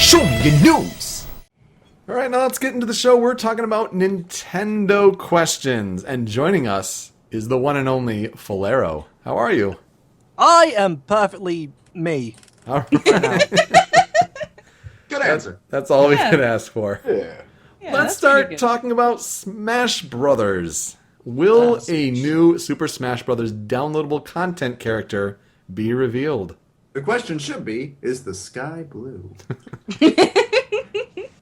Show me your news! Alright, now let's get into the show. We're talking about Nintendo questions. And joining us is the one and only Faulerro. How are you? I am perfectly me. All right. Good answer. That's all we can ask for. Yeah. Let's start talking about Smash Brothers. Will a new Super Smash Brothers downloadable content character be revealed? The question should be, is the sky blue?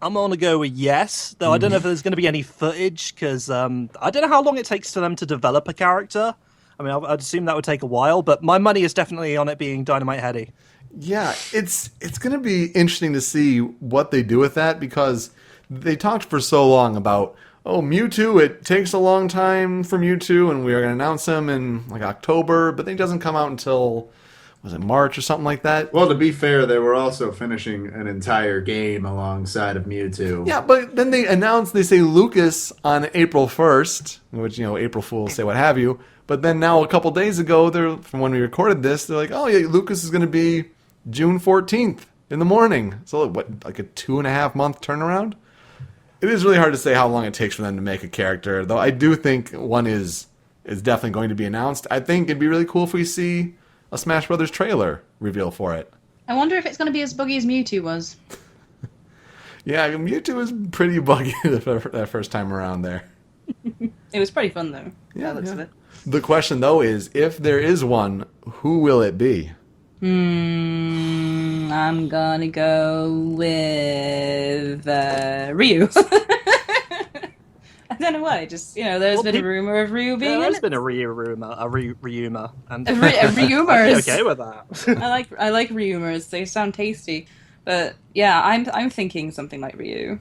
I'm going to go with yes, though I don't know if there's going to be any footage, because I don't know how long it takes for them to develop a character. I mean, I'd assume that would take a while, but my money is definitely on it being Dynamite Heady. Yeah, it's going to be interesting to see what they do with that, because they talked for so long about, Mewtwo, it takes a long time for Mewtwo, and we are going to announce him in like October, but then he doesn't come out until, was it March or something like that? Well, to be fair, they were also finishing an entire game alongside of Mewtwo. Yeah, but then they say Lucas on April 1st, which, April Fools say what have you, but then now a couple days ago, from when we recorded this, they're like, oh yeah, Lucas is going to be June 14th in the morning. So what, like a 2.5 month turnaround? It is really hard to say how long it takes for them to make a character, though I do think one is definitely going to be announced. I think it'd be really cool if we see a Smash Brothers trailer reveal for it. I wonder if it's going to be as buggy as Mewtwo was. Yeah, Mewtwo was pretty buggy that first time around there. It was pretty fun, though. Yeah, looks of it. The question, though, is if there is one, who will it be? I'm gonna go with Ryu. I don't know why. Just there's been a rumor of Ryu being in there's it. been a Ryuma, and Ryumers. okay with that. I like Ryumers. They sound tasty. But yeah, I'm thinking something like Ryu.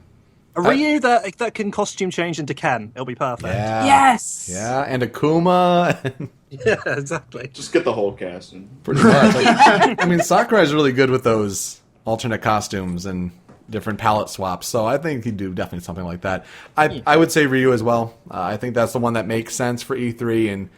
A Ryu that can costume change into Ken. It'll be perfect. Yeah. Yes. Yeah, and Akuma. Yeah, exactly. Just get the whole cast in. Pretty much. Sakurai's really good with those alternate costumes and different palette swaps, so I think he'd do definitely something like that. I would say Ryu as well. I think that's the one that makes sense for E3, and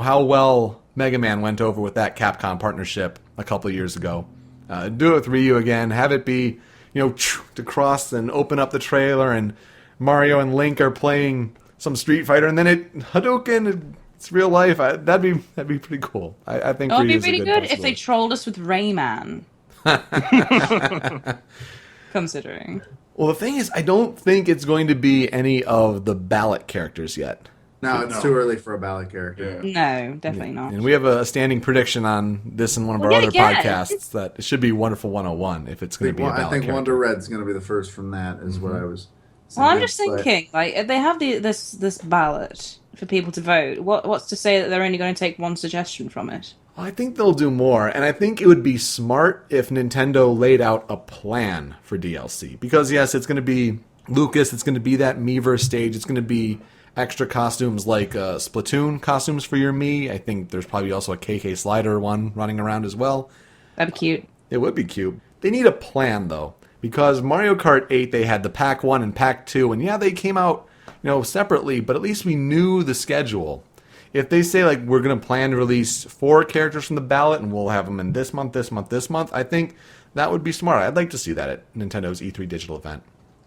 how well Mega Man went over with that Capcom partnership a couple of years ago. Do it with Ryu again. Have it be, to cross and open up the trailer, and Mario and Link are playing some Street Fighter, and then it Hadouken. It's real life. That'd be pretty cool. I think it would be Ryu's a really good if they possibility. trolled us with Rayman. Considering. Well, the thing is, I don't think it's going to be any of the ballot characters yet. No, it's too early for a ballot character. No, definitely not. And we have a standing prediction on this in one of our other podcasts that it should be Wonderful 101 if it's going to be a ballot character. I think Wonder Red's going to be the first from that, is what I was saying. Well, I'm just thinking, if they have this ballot for people to vote, what's to say that they're only going to take one suggestion from it? I think they'll do more, and I think it would be smart if Nintendo laid out a plan for DLC. Because, yes, it's going to be Lucas, it's going to be that Miiverse stage, it's going to be extra costumes like Splatoon costumes for your Mii. I think there's probably also a KK Slider one running around as well. That'd be cute. It would be cute. They need a plan, though, because Mario Kart 8, they had the Pack 1 and Pack 2, and yeah, they came out separately, but at least we knew the schedule. If they say, we're going to plan to release 4 characters from the ballot, and we'll have them in this month, I think that would be smart. I'd like to see that at Nintendo's E3 digital event.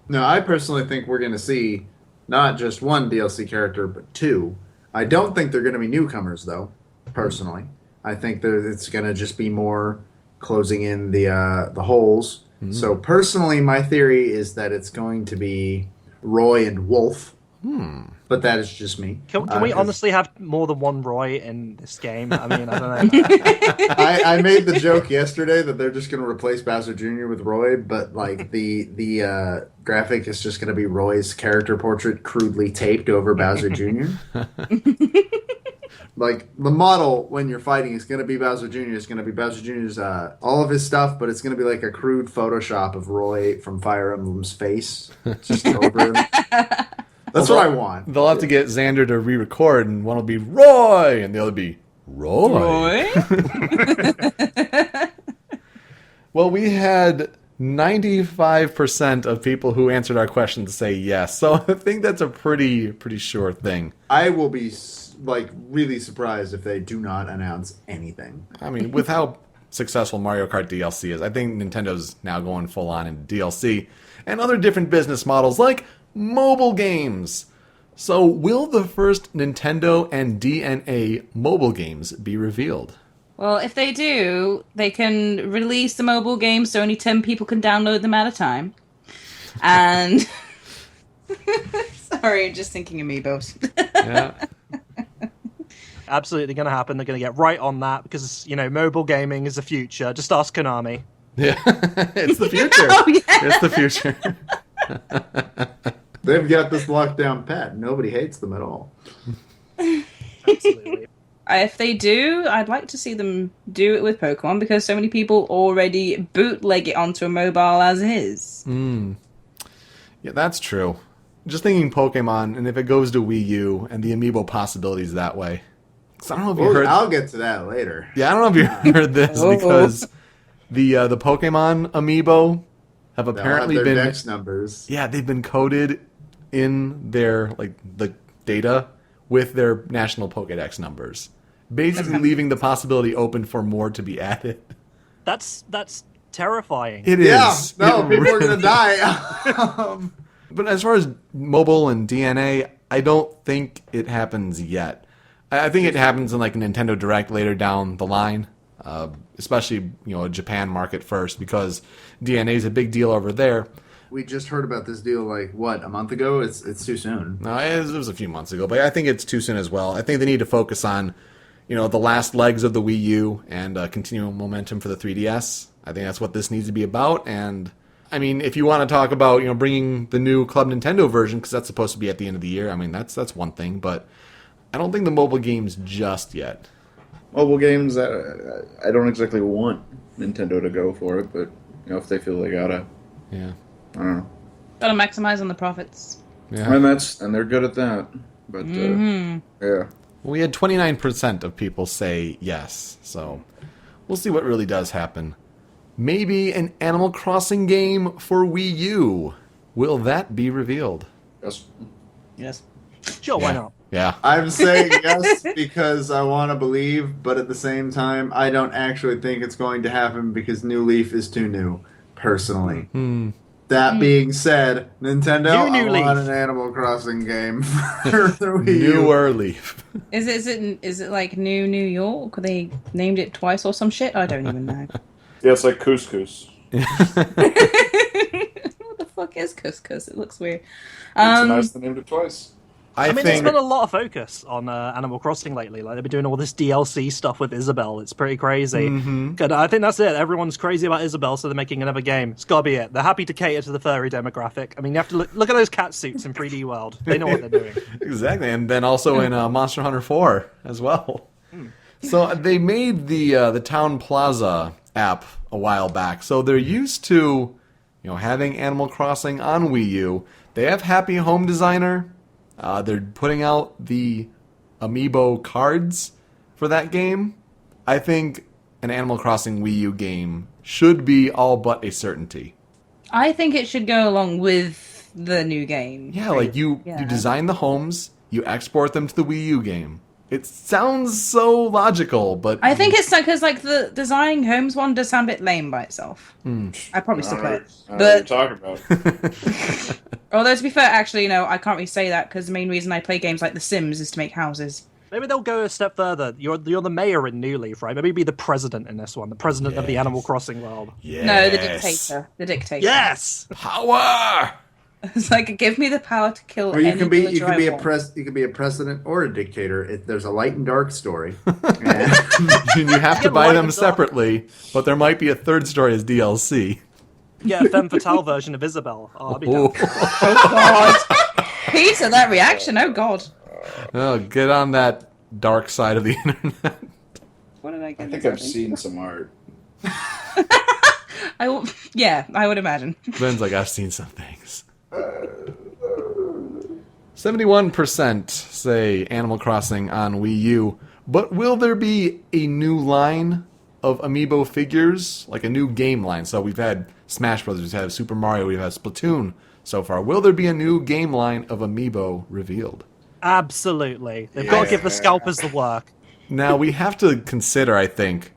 No, I personally think we're going to see not just one DLC character, but 2. I don't think they're going to be newcomers, though, personally. I think it's going to just be more closing in the holes. Mm-hmm. So, personally, my theory is that it's going to be Roy and Wolf. But that is just me. Can we honestly have more than one Roy in this game? I mean, I don't know. I made the joke yesterday that they're just going to replace Bowser Jr. with Roy, but the graphic is just going to be Roy's character portrait crudely taped over Bowser Jr. The model when you're fighting is going to be Bowser Jr. It's going to be Bowser Jr.'s all of his stuff, but it's going to be like a crude Photoshop of Roy from Fire Emblem's face just over him. That's what I want. They'll have to get Xander to re-record, and one will be Roy, and the other will be Roy. Well, we had 95% of people who answered our questions say yes, so I think that's a pretty sure thing. I will be really surprised if they do not announce anything. I mean, with how successful Mario Kart DLC is. I think Nintendo's now going full on into DLC and other different business models like mobile games. So will the first Nintendo and DNA mobile games be revealed? Well, if they do, they can release the mobile games so only 10 people can download them at a time. And... Sorry, just thinking Amiibos. Yeah. Absolutely going to happen. They're going to get right on that because, mobile gaming is the future. Just ask Konami. Yeah. It's the future. Oh, yeah. It's the future. They've got this locked down pat. Nobody hates them at all. Absolutely. If they do, I'd like to see them do it with Pokemon because so many people already bootleg it onto a mobile as is. Yeah, that's true. Just thinking Pokemon, and if it goes to Wii U and the Amiibo possibilities that way. 'Cause I don't know if you heard. I'll get to that later. Yeah, I don't know if you heard this because the Pokemon Amiibo have apparently They'll have their been Dex numbers. Yeah, they've been coded in their the data with their national Pokédex numbers, basically leaving the possibility open for more to be added. That's terrifying. It Yeah, is. no, It people are really- gonna die. But as far as mobile and DNA, I don't think it happens yet. I think it happens in like a Nintendo Direct later down the line, especially a Japan market first because DNA is a big deal over there. We just heard about this deal a month ago? It's too soon. No, it was a few months ago, but I think it's too soon as well. I think they need to focus on, the last legs of the Wii U and continuing momentum for the 3DS. I think that's what this needs to be about. And I mean, if you want to talk about bringing the new Club Nintendo version, because that's supposed to be at the end of the year, I mean that's one thing. But I don't think the mobile games just yet. Mobile games, I don't exactly want Nintendo to go for it, but if they feel they gotta, Yeah. I don't know. Gotta maximize on the profits. Yeah. And they're good at that. But yeah. Well, we had 29% of people say yes, so we'll see what really does happen. Maybe an Animal Crossing game for Wii U. Will that be revealed? Yes. Yes. Sure, why not? Yeah. I'm saying yes because I want to believe, but at the same time, I don't actually think it's going to happen because New Leaf is too new, personally. That being said, Nintendo, New I Leaf. want an Animal Crossing game for the Wii U. Newer Leaf. Is it like New York? They named it twice or some shit? I don't even know. Yeah, it's like couscous. What the fuck is couscous? It looks weird. It's nice they named it twice. I mean, there's think been a lot of focus on Animal Crossing lately. Like they've been doing all this DLC stuff with Isabelle. It's pretty crazy. Good. I think that's it. Everyone's crazy about Isabelle, so they're making another game. It's got to be it. They're happy to cater to the furry demographic. I mean, you have to look at those cat suits in 3D World. They know what they're doing. exactly, and then also in Monster Hunter 4 as well. So they made the Town Plaza app a while back. So they're used to having Animal Crossing on Wii U. They have Happy Home Designer. They're putting out the Amiibo cards for that game. I think an Animal Crossing Wii U game should be all but a certainty. I think it should go along with the new game. Yeah, like you design the homes, you export them to the Wii U game. It sounds so logical, but I think it's because the designing homes one does sound a bit lame by itself. I probably still play it, I don't know what but you're talking about. although to be fair, actually, I can't really say that because the main reason I play games like The Sims is to make houses. Maybe they'll go a step further. You're the mayor in New Leaf, right? Maybe be the president in this one. The president of the Animal Crossing world. yes. No, the dictator. The dictator. Yes! Power. It's like, give me the power to kill. Or you any can be villager I want. you can be a president or a dictator. There's a light and dark story. You have to Get buy light them and dark. separately, but there might be a third story as DLC. Yeah, a femme fatale version of Isabelle. Oh, I'll be down. Oh God, Peter, that reaction! Oh God. Oh, get on that dark side of the internet. What did I get? I think I've seen some art. Yeah, I would imagine. Ben's like, I've seen some things. 71% say Animal Crossing on Wii U, but will there be a new line of Amiibo figures, like a new game line? So we've had Smash Brothers, we've had Super Mario, we've had Splatoon so far. Will there be a new game line of Amiibo revealed? Absolutely. They've got to give the scalpers the work. Now, we have to consider, I think,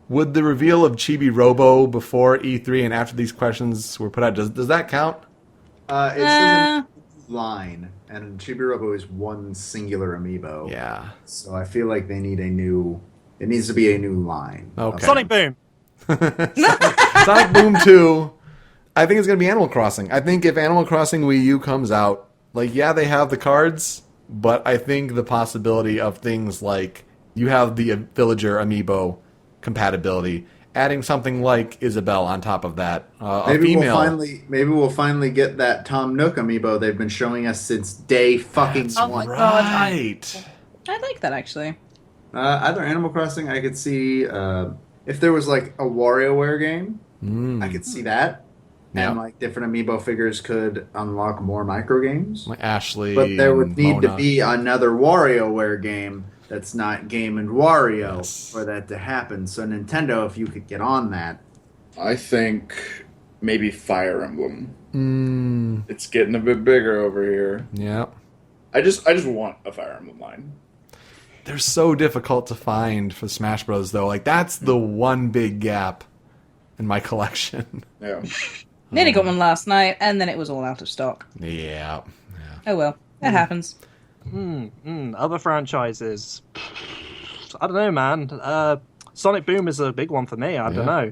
Would the reveal of Chibi Robo before E3 and after these questions were put out, does that count? It says a line, and Chibi Robo is one singular amiibo. Yeah. So I feel like they need a new. It needs to be a new line. Okay. Sonic Boom. Sonic Boom 2. I think it's going to be Animal Crossing. I think if Animal Crossing Wii U comes out, like, yeah, they have the cards, but I think the possibility of things like you have the Villager Amiibo compatibility, adding something like Isabelle on top of that, a female. Maybe we'll finally get that Tom Nook Amiibo they've been showing us since day fucking Oh one. my God, Right. I like that actually. Either Animal Crossing, I could see if there was like a WarioWare game, I could see that. Yeah. And like different amiibo figures could unlock more micro games. Like Ashley. But there would and need to Mona. be another WarioWare game that's not Game and Wario Yes. for that to happen. So Nintendo, if you could get on that. I think maybe Fire Emblem. Mm, It's getting a bit bigger over here. yeah. I just want a Fire Emblem line. They're so difficult to find for Smash Bros. Though. Like, that's the one big gap in my collection. Yeah. Nearly got one last night, and then it was all out of stock. Yeah. Oh well, it happens. Other franchises. I don't know, man. Sonic Boom is a big one for me. I don't know.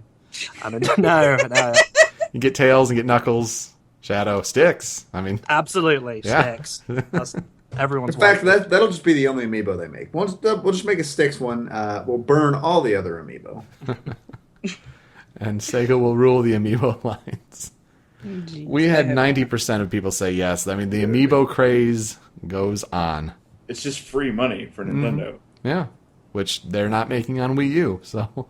I mean, no. You get Tails and get Knuckles, Shadow, Sticks. I mean, Absolutely, Yeah. Sticks. That's everyone's. In fact, one. that'll just be the only amiibo they make. We'll just make a Sticks one. We'll burn all the other amiibo. and Sega will rule the Amiibo lines. Jeez. We had 90% of people say yes. I mean, the Amiibo craze goes on. It's just free money for Nintendo. Yeah, which they're not making on Wii U, so...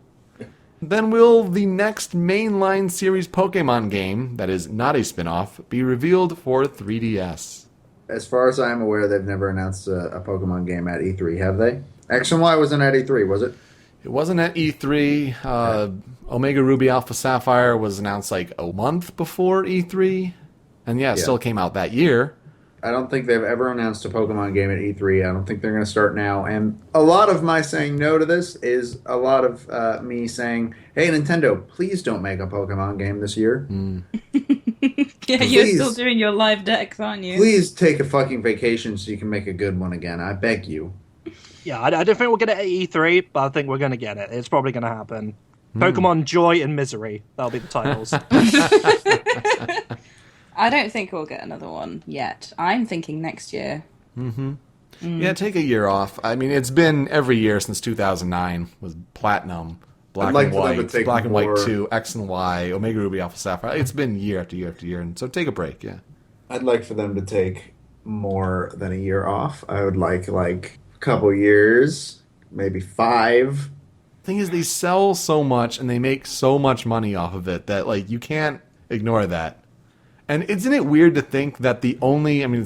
Then will the next mainline series Pokemon game, that is not a spin-off, be revealed for 3DS? As far as I'm aware, they've never announced a Pokemon game at E3, have they? X and Y wasn't at E3, was it? It wasn't at E3. Omega Ruby Alpha Sapphire was announced like a month before E3. And yeah, it still came out that year. I don't think they've ever announced a Pokemon game at E3. I don't think they're going to start now. And a lot of my saying no to this is a lot of me saying, hey, Nintendo, please don't make a Pokemon game this year. Yeah, you're Please. still doing your live decks, aren't you? Please take a fucking vacation so you can make a good one again. I beg you. Yeah, I don't think we'll get it at E3, but I think we're going to get it. It's probably going to happen. Pokemon Joy and Misery. That'll be the titles. I don't think we'll get another one yet. I'm thinking next year. Yeah, take a year off. I mean, it's been every year since 2009 with Platinum, Black like and for them to White, take Black and White more- 2, X and Y, Omega Ruby Alpha Sapphire. It's been year after year after year, and so take a break, yeah. I'd like for them to take more than a year off. I would like a couple years, maybe 5. Thing is, they sell so much and they make so much money off of it that, like, you can't ignore that. And isn't it weird to think that the only, I mean,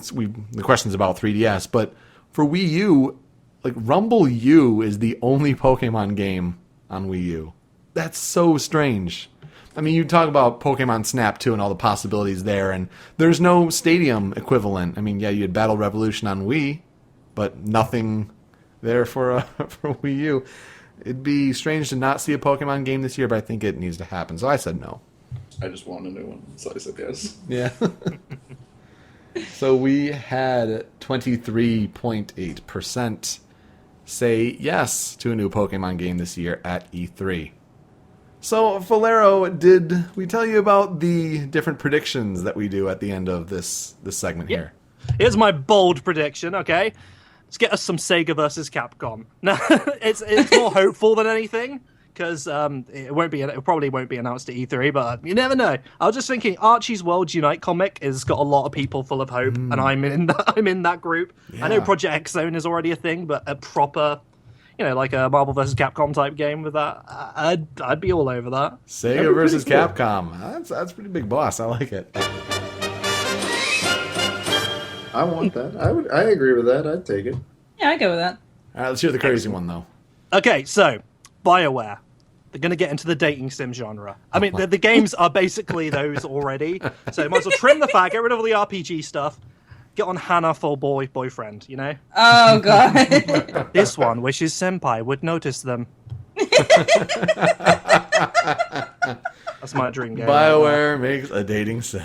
the question's about 3DS, but for Wii U, like, Rumble U is the only Pokemon game on Wii U. That's so strange. I mean, you talk about Pokemon Snap 2 and all the possibilities there, and there's no Stadium equivalent. I mean, yeah, you had Battle Revolution on Wii, but nothing there for for Wii U. It'd be strange to not see a Pokemon game this year, but I think it needs to happen. So I said no. I just want a new one, so I said yes. Yeah. So we had 23.8% say yes to a new Pokemon game this year at E3. So, Faulerro, did we tell you about the different predictions that we do at the end of this segment here? Here's my bold prediction, okay? Let's get us some Sega versus Capcom. No, it's more hopeful than anything, because it probably won't be announced at E3, but you never know. I was just thinking, Archie's Worlds Unite comic has got a lot of people full of hope, and I'm in that group. I know Yeah. Project X Zone is already a thing, but a proper, like a Marvel vs. Capcom type game with that, I'd be all over that. Sega versus Capcom. That's pretty big boss. I like it. I want that. I agree with that. I'd take it. Yeah, I go with that. All right, let's hear the crazy one, though. Okay, so BioWare. They're going to get into the dating sim genre. I mean, the games are basically those already. So you might as well trim the fat, get rid of all the RPG stuff, get on Hannah for boyfriend, you know? Oh, God. This one wishes Senpai would notice them. That's my dream game. BioWare makes a dating sim.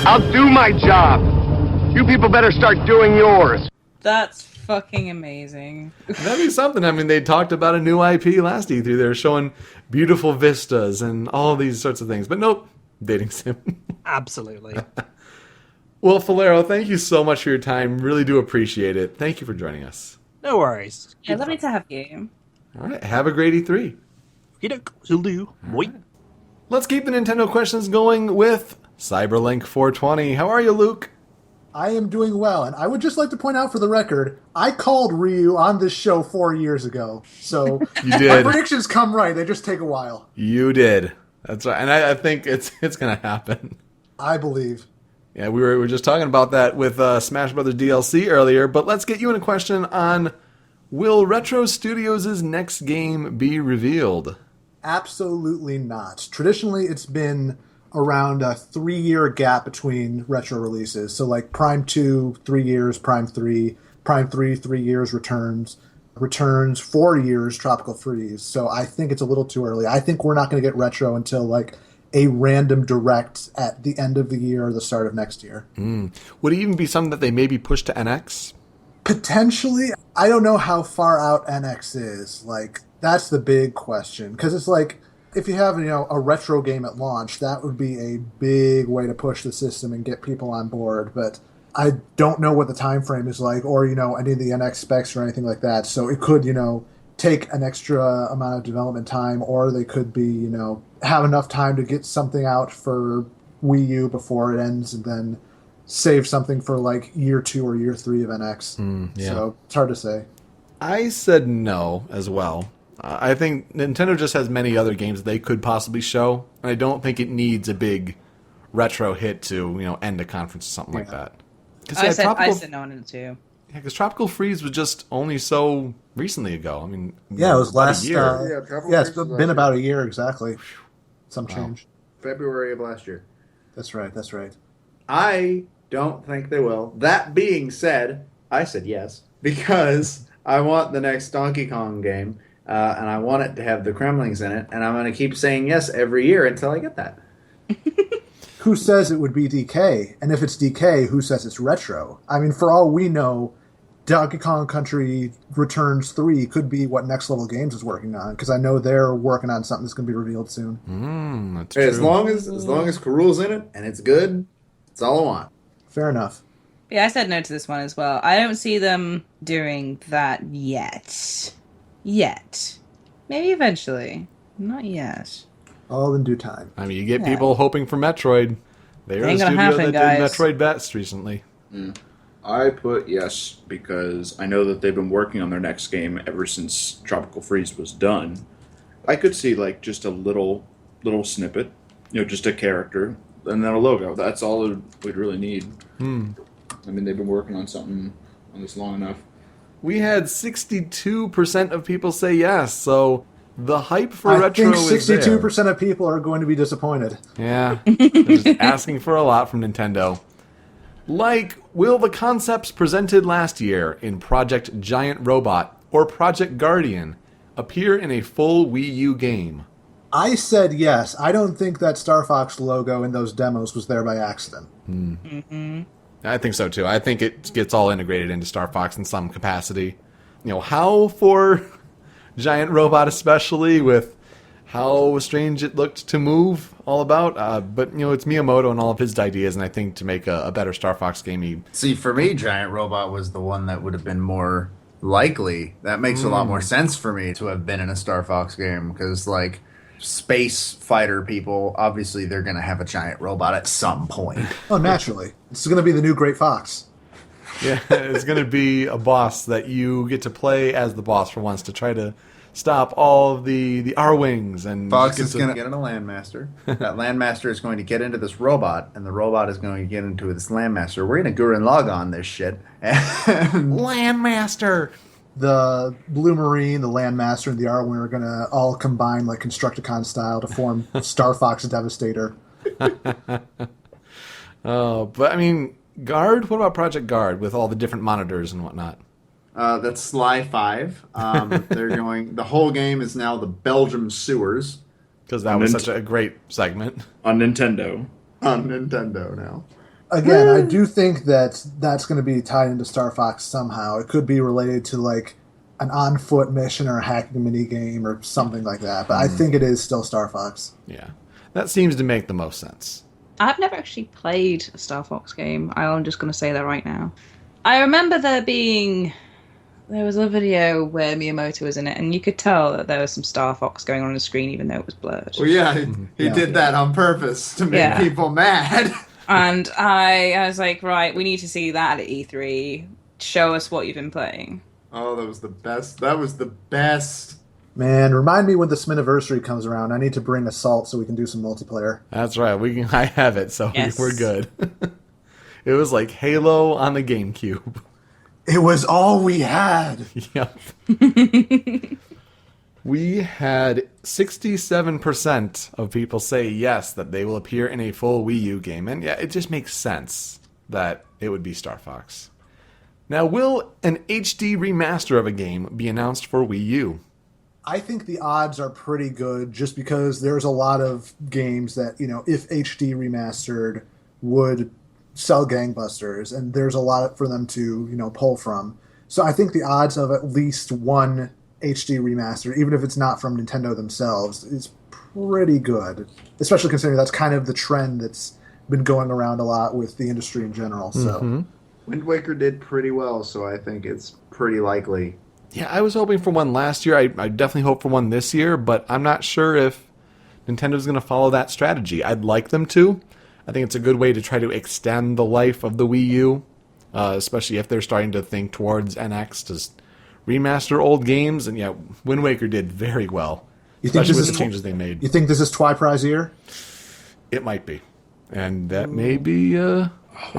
I'll do my job. You people better start doing yours. That's fucking amazing. That'd be something. I mean, they talked about a new IP last E3. They were showing beautiful vistas and all these sorts of things. But nope, dating sim. Absolutely. Well, Faulerro, thank you so much for your time. Really do appreciate it. Thank you for joining us. No worries. Yeah, lovely to have you. All right, have a great E3. You'll do. Wait. Let's keep the Nintendo questions going with CyberLink420. How are you, Luke? I am doing well, and I would just like to point out for the record, I called Ryu on this show 4 years ago. So You my did. predictions come right, they just take a while. You did. That's right. And I think it's going to happen. I believe. Yeah, we were just talking about that with Smash Brothers DLC earlier, but let's get you in a question on, will Retro Studios' next game be revealed? Absolutely not. Traditionally, it's been around a 3-year gap between retro releases. So like Prime 2, 3 years, Prime 3, 3 years, Returns, 4 years, Tropical Freeze. So I think it's a little too early. I think we're not going to get retro until like a random direct at the end of the year or the start of next year. Would it even be something that they maybe push to NX? Potentially. I don't know how far out NX is. Like, that's the big question. Because it's like, if you have, a retro game at launch, that would be a big way to push the system and get people on board. But I don't know what the time frame is like, or, any of the NX specs or anything like that. So it could, take an extra amount of development time, or they could be, have enough time to get something out for Wii U before it ends and then save something for like year 2 or year 3 of NX. Yeah. So it's hard to say. I said no as well. I think Nintendo just has many other games that they could possibly show, and I don't think it needs a big retro hit to, end a conference or something like that. I said no on it too. Yeah, because Tropical Freeze was just only so recently ago. I mean, Yeah, it was about last a year. it's been about a year exactly. Some change. February of last year. That's right. I don't think they will. That being said, I said yes because I want the next Donkey Kong game, and I want it to have the Kremlings in it, and I'm going to keep saying yes every year until I get that. Who says it would be DK? And if it's DK, who says it's retro? I mean, for all we know, Donkey Kong Country Returns 3 could be what Next Level Games is working on, because I know they're working on something that's going to be revealed soon. That's true. As long as Karule's in it and it's good, that's all I want. Fair enough. Yeah, I said no to this one as well. I don't see them doing that yet. Maybe eventually. Not yet. All in due time. I mean, you get people hoping for Metroid. They are the Ain't studio gonna happen, that guys. did Metroid best recently. I put yes because I know that they've been working on their next game ever since Tropical Freeze was done. I could see like just a little snippet, just a character and then a logo. That's all we'd really need. I mean, they've been working on something on this long enough. We had 62% of people say yes, so the hype for I retro think is there. 62% of people are going to be disappointed. Yeah, they're just asking for a lot from Nintendo. Like, will the concepts presented last year in Project Giant Robot or Project Guardian appear in a full Wii U game? I said yes. I don't think that Star Fox logo in those demos was there by accident. I think so too. I think it gets all integrated into Star Fox in some capacity. How for Giant Robot especially, with how strange it looked to move all about. But, it's Miyamoto and all of his ideas, and I think to make a better Star Fox game, See, for me, Giant Robot was the one that would have been more likely. That makes a lot more sense for me to have been in a Star Fox game, because, like, space fighter people, obviously they're going to have a giant robot at some point. Oh, naturally. This is going to be the new Great Fox. yeah, it's going to be a boss that you get to play as the boss for once to try to stop all of the R-Wings. And Fox get is going to get in a Landmaster. That Landmaster is going to get into this robot, and the robot is going to get into this Landmaster. We're going to Gurren Lagann this shit. And Landmaster! The Blue Marine, the Landmaster, and the R-Wing are going to all combine like Constructicon style to form Star Fox Devastator. Oh, but I mean, Guard? What about Project Guard with all the different monitors and whatnot? That's Sly 5. They're going. The whole game is now the Belgium sewers Because that was such a great segment. On Nintendo. on Nintendo now. Again, I do think that that's going to be tied into Star Fox somehow. It could be related to like an on-foot mission or a hacking mini game or something like that. But I think it is still Star Fox. Yeah. That seems to make the most sense. I've never actually played a Star Fox game. I'm just going to say that right now. I remember there was a video where Miyamoto was in it, and you could tell that there was some Star Fox going on the screen, even though it was blurred. Well, yeah, he did that on purpose to make people mad. And I was like, right, we need to see that at E3. Show us what you've been playing. Oh, that was the best. That was the best. Man, remind me when the SMYNiversary comes around. I need to bring Assault so we can do some multiplayer. That's right. I have it, so Yes. we're good. It was like Halo on the GameCube. It was all we had. Yep. We had 67% of people say yes, that they will appear in a full Wii U game. And yeah, it just makes sense that it would be Star Fox. Now, will an HD remaster of a game be announced for Wii U? I think the odds are pretty good just because there's a lot of games that, if HD remastered would sell gangbusters, and there's a lot for them to, pull from. So I think the odds of at least one HD remaster, even if it's not from Nintendo themselves, is pretty good, especially considering that's kind of the trend that's been going around a lot with the industry in general. So Wind Waker did pretty well, so I think it's pretty likely. Yeah, I was hoping for one last year. I definitely hope for one this year, but I'm not sure if Nintendo's going to follow that strategy. I'd like them to. I think it's a good way to try to extend the life of the Wii U, especially if they're starting to think towards NX to remaster old games. And yeah, Wind Waker did very well, especially with the changes they made. You think this is Twi-Prize year? It might be. And that may be a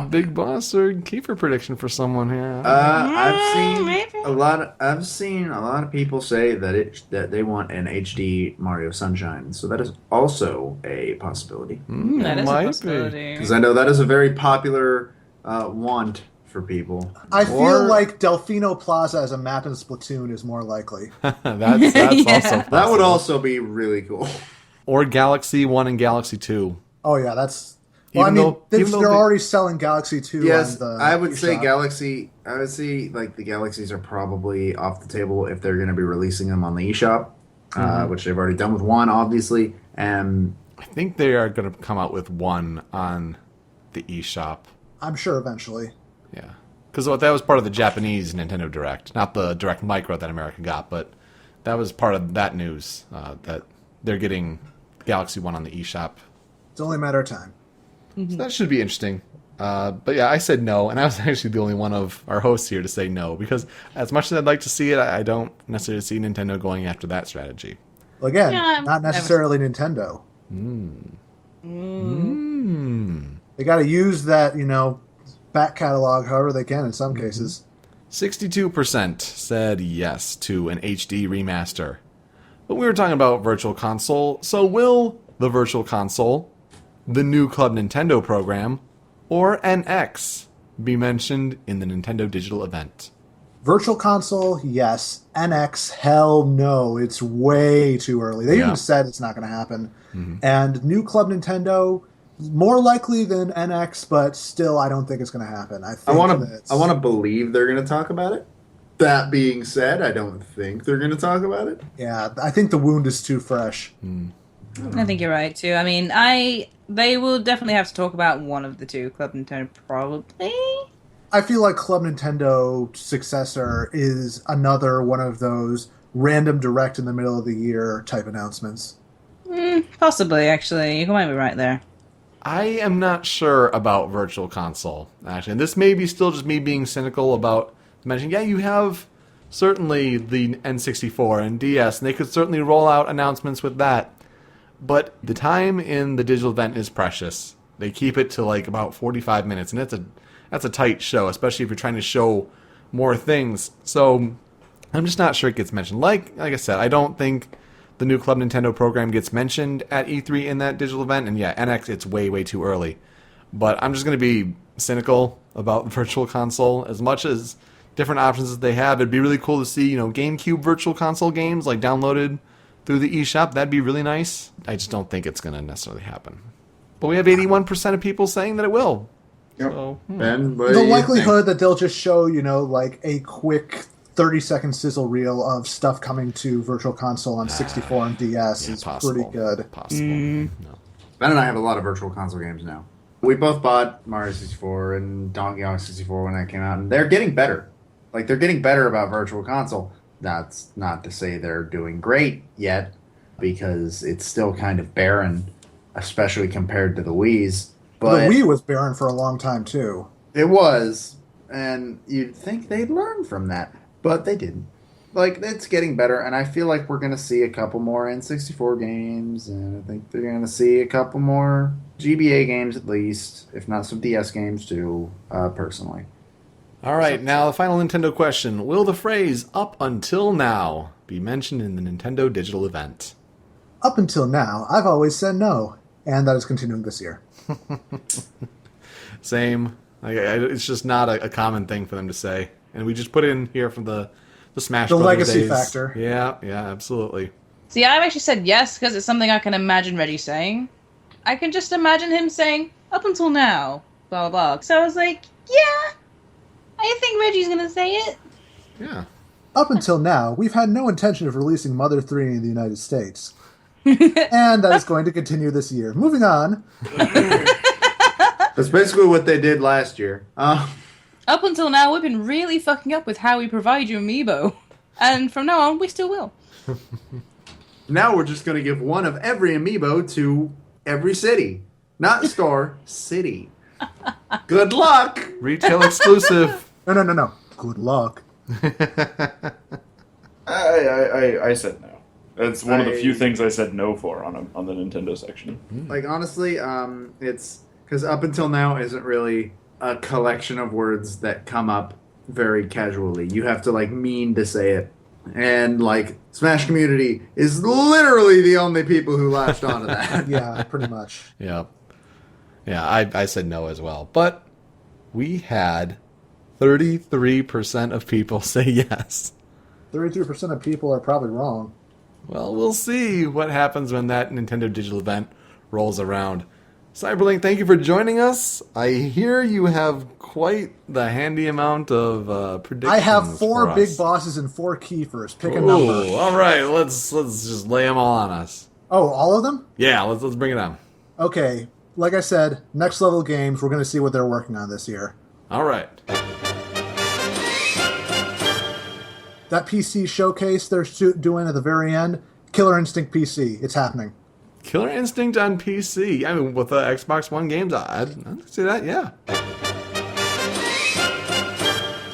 big boss or Kiefer prediction for someone here. I've seen maybe. a lot. I've seen a lot of people say that they want an HD Mario Sunshine. So that is also a possibility. That is a might be. possibility. Because I know that is a very popular want for people. I feel like Delfino Plaza as a map in Splatoon is more likely. That's also possible. That would also be really cool. Or Galaxy 1 and Galaxy 2. Oh yeah, that's. Well, they're already selling Galaxy 2. Yes, on the I would say eShop. Galaxy. I would say like the Galaxies are probably off the table if they're going to be releasing them on the eShop, which they've already done with one, obviously. And I think they are going to come out with one on the eShop. I'm sure eventually. Yeah. Because that was part of the Japanese Nintendo Direct. Not the Direct Micro that America got, but that was part of that news, that they're getting Galaxy 1 on the eShop. It's only a matter of time. So that should be interesting. But yeah, I said no, and I was actually the only one of our hosts here to say no, because as much as I'd like to see it, I don't necessarily see Nintendo going after that strategy. Well, again, Yeah, not necessarily Nintendo. They got to use that, back catalog however they can in some cases. 62% said yes to an HD remaster. But we were talking about Virtual Console, so will the Virtual Console, the new Club Nintendo program, or NX be mentioned in the Nintendo Digital event? Virtual Console, yes. NX, hell no. It's way too early. They even said it's not going to happen. And new Club Nintendo, more likely than NX, but still, I don't think it's going to happen. I want to believe they're going to talk about it. That being said, I don't think they're going to talk about it. Yeah, I think the wound is too fresh. I think you're right too. I mean, they will definitely have to talk about one of the two. Club Nintendo, probably. I feel like Club Nintendo successor is another one of those random direct in the middle of the year type announcements. Possibly, actually. You might be right there. I am not sure about Virtual Console, actually. And this may be still just me being cynical about mentioning, you have certainly the N64 and DS, and they could certainly roll out announcements with that. But the time in the digital event is precious. They keep it to like about 45 minutes, and that's a tight show, especially if you're trying to show more things. So I'm just not sure it gets mentioned. Like I said, I don't think the new Club Nintendo program gets mentioned at E3 in that digital event. And yeah, NX, it's way, way too early. But I'm just going to be cynical about Virtual Console. As much as different options that they have. It'd be really cool to see, GameCube Virtual Console games like downloaded through the eShop. That'd be really nice. I just don't think it's going to necessarily happen. But we have 81% of people saying that it will. Yep. So, Ben, what The do you likelihood that they'll just show, like a quick 30-second sizzle reel of stuff coming to Virtual Console on 64 and DS is pretty good. Possible. No. Ben and I have a lot of Virtual Console games now. We both bought Mario 64 and Donkey Kong 64 when that came out, and they're getting better. Like, they're getting better about Virtual Console. That's not to say they're doing great yet, because it's still kind of barren, especially compared to the Wii's. But The Wii was barren for a long time, too. it was, and you'd think they'd learn from that, but they didn't. Like, it's getting better, and I feel like we're going to see a couple more N64 games, and I think they're going to see a couple more GBA games at least, if not some DS games too, personally. All right, now the final Nintendo question. Will the phrase "up until now" be mentioned in the Nintendo Digital event? Up until now, I've always said no, and that is continuing this year. Same. It's just not a common thing for them to say. And we just put it in here from the Smash The Brothers legacy days. factor. Yeah, absolutely. See, I've actually said yes because it's something I can imagine Reggie saying. I can just imagine him saying, up until now, blah, blah, blah. So I was like, yeah, I think Reggie's going to say it. Yeah. Up until now, we've had no intention of releasing Mother 3 in the United States. And that is going to continue this year. Moving on. That's basically what they did last year. Up until now, we've been really fucking up with how we provide you Amiibo. And from now on, we still will. Now we're just going to give one of every Amiibo to every city. Not store, city. Good luck! Retail exclusive. No. Good luck. I said no. That's one of the few things I said no for on the Nintendo section. Like, honestly, it's... Because up until now isn't really a collection of words that come up very casually. You have to, mean to say it. And, Smash Community is literally the only people who latched onto that. Yeah, pretty much. Yeah. Yeah, I said no as well. But we had 33% of people say yes. 33% of people are probably wrong. Well, we'll see what happens when that Nintendo Digital event rolls around. CyberLink, thank you for joining us. I hear you have quite the handy amount of predictions. I have 4 for us. big bosses and 4 Kiefers. Pick a Ooh, number. all right, let's just lay them all on us. Oh, all of them? Yeah, let's bring it on. Okay. Like I said, next level games, we're going to see what they're working on this year. All right. That PC showcase they're doing at the very end, Killer Instinct PC. It's happening. Killer Instinct on PC. I mean, with the Xbox One games, I'd see that, yeah.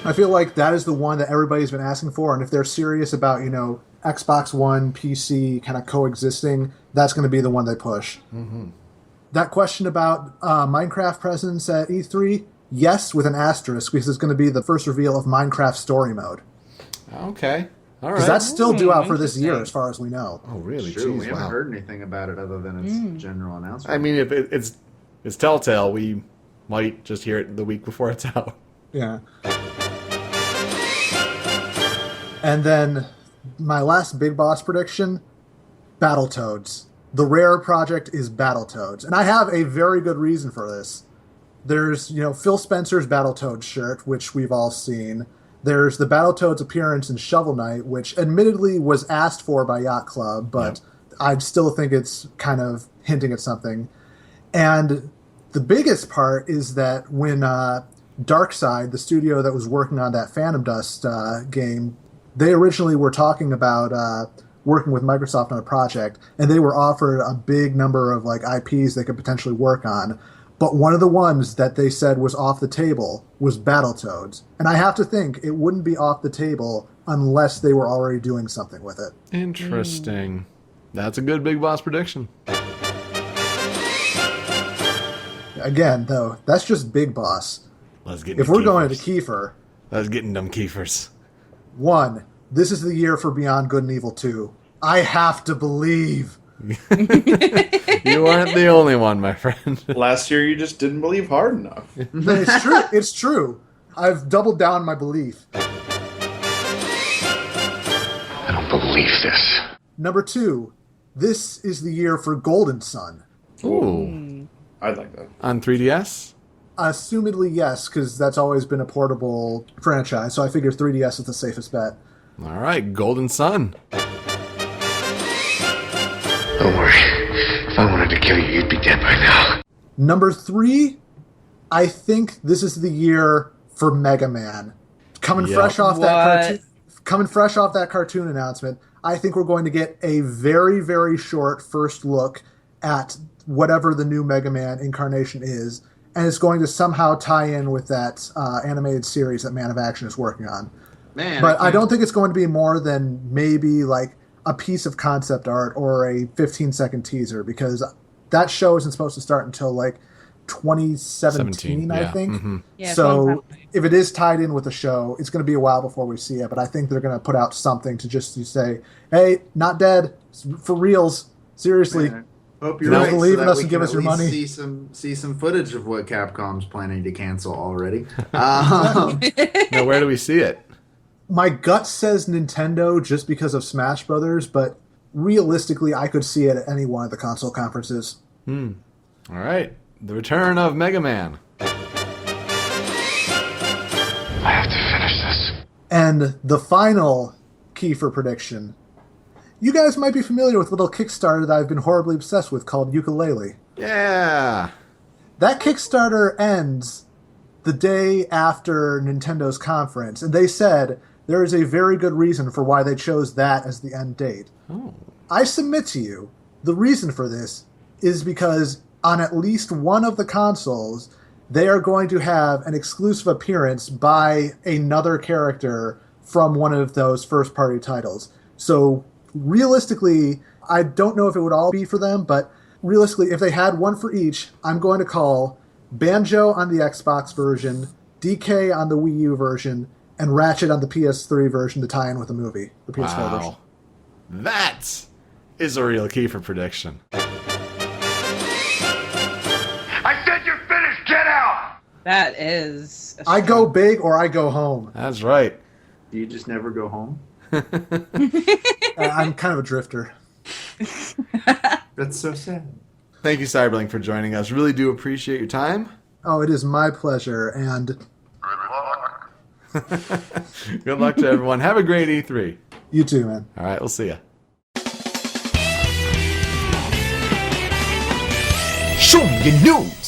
I feel like that is the one that everybody's been asking for, and if they're serious about, Xbox One, PC kind of coexisting, that's going to be the one they push. Mm-hmm. That question about Minecraft presence at E3, yes, with an asterisk, because it's going to be the first reveal of Minecraft Story Mode. Okay. All right. Because that's still due out for this year, as far as we know. Oh, really? True, Jeez, we haven't wow. heard anything about it other than its general announcement. I mean, if it's Telltale, we might just hear it the week before it's out. Yeah. And then my last big boss prediction, Battletoads. The rare project is Battletoads. And I have a very good reason for this. There's, Phil Spencer's Battletoads shirt, which we've all seen. There's the Battletoads appearance in Shovel Knight, which admittedly was asked for by Yacht Club, but I still think it's kind of hinting at something. And the biggest part is that when Darkside, the studio that was working on that Phantom Dust game, they originally were talking about working with Microsoft on a project, and they were offered a big number of IPs they could potentially work on. But one of the ones that they said was off the table was Battletoads. And I have to think it wouldn't be off the table unless they were already doing something with it. Interesting. That's a good big boss prediction. Again, though, that's just Big Boss. Let's get. If we're going to Kiefer, let's get in them Kiefers. 1, this is the year for Beyond Good and Evil 2. I have to believe. You aren't the only one, my friend. Last year, you just didn't believe hard enough. It's true. It's true. I've doubled down my belief. I don't believe this. Number 2, this is the year for Golden Sun. Ooh. I'd like that. On 3DS? Assumedly, yes, because that's always been a portable franchise, so I figure 3DS is the safest bet. All right, Golden Sun. Don't worry. If I wanted to kill you, you'd be dead by now. Number 3, I think this is the year for Mega Man. Coming Yep. fresh off that What? cartoon announcement, I think we're going to get a very, very short first look at whatever the new Mega Man incarnation is, and it's going to somehow tie in with that animated series that Man of Action is working on. Man, But I don't think it's going to be more than maybe like a piece of concept art or a 15-second teaser, because that show isn't supposed to start until like 2017, I yeah. think. Mm-hmm. Yeah, it's a long So time. if it is tied in with the show, it's going to be a while before we see it. But I think they're going to put out something to just to say, "Hey, not dead, it's for reals, seriously." Man, hope you're Don't right. believe so in that us we and give can us at your least money. See some footage of what Capcom's planning to cancel already. Now, where do we see it? My gut says Nintendo just because of Smash Brothers, but realistically, I could see it at any one of the console conferences. All right, the return of Mega Man. I have to finish this. And the final key for prediction. You guys might be familiar with a little Kickstarter that I've been horribly obsessed with called Yooka-Laylee. Yeah. That Kickstarter ends the day after Nintendo's conference, and they said there is a very good reason for why they chose that as the end date. Oh. I submit to you, the reason for this is because on at least one of the consoles, they are going to have an exclusive appearance by another character from one of those first-party titles. So realistically, I don't know if it would all be for them, but realistically, if they had one for each, I'm going to call Banjo on the Xbox version, DK on the Wii U version, and Ratchet on the PS3 version to tie in with the movie, the PS4 version. Wow. That is a real key for prediction. I said you're finished. Get out. That is. I go big or I go home. That's right. You just never go home. I'm kind of a drifter. That's so sad. Thank you, Cyberlink, for joining us. Really do appreciate your time. Oh, it is my pleasure, and Good luck to everyone. Have a great E3. you too, man. All right, we'll see ya. Show me your news.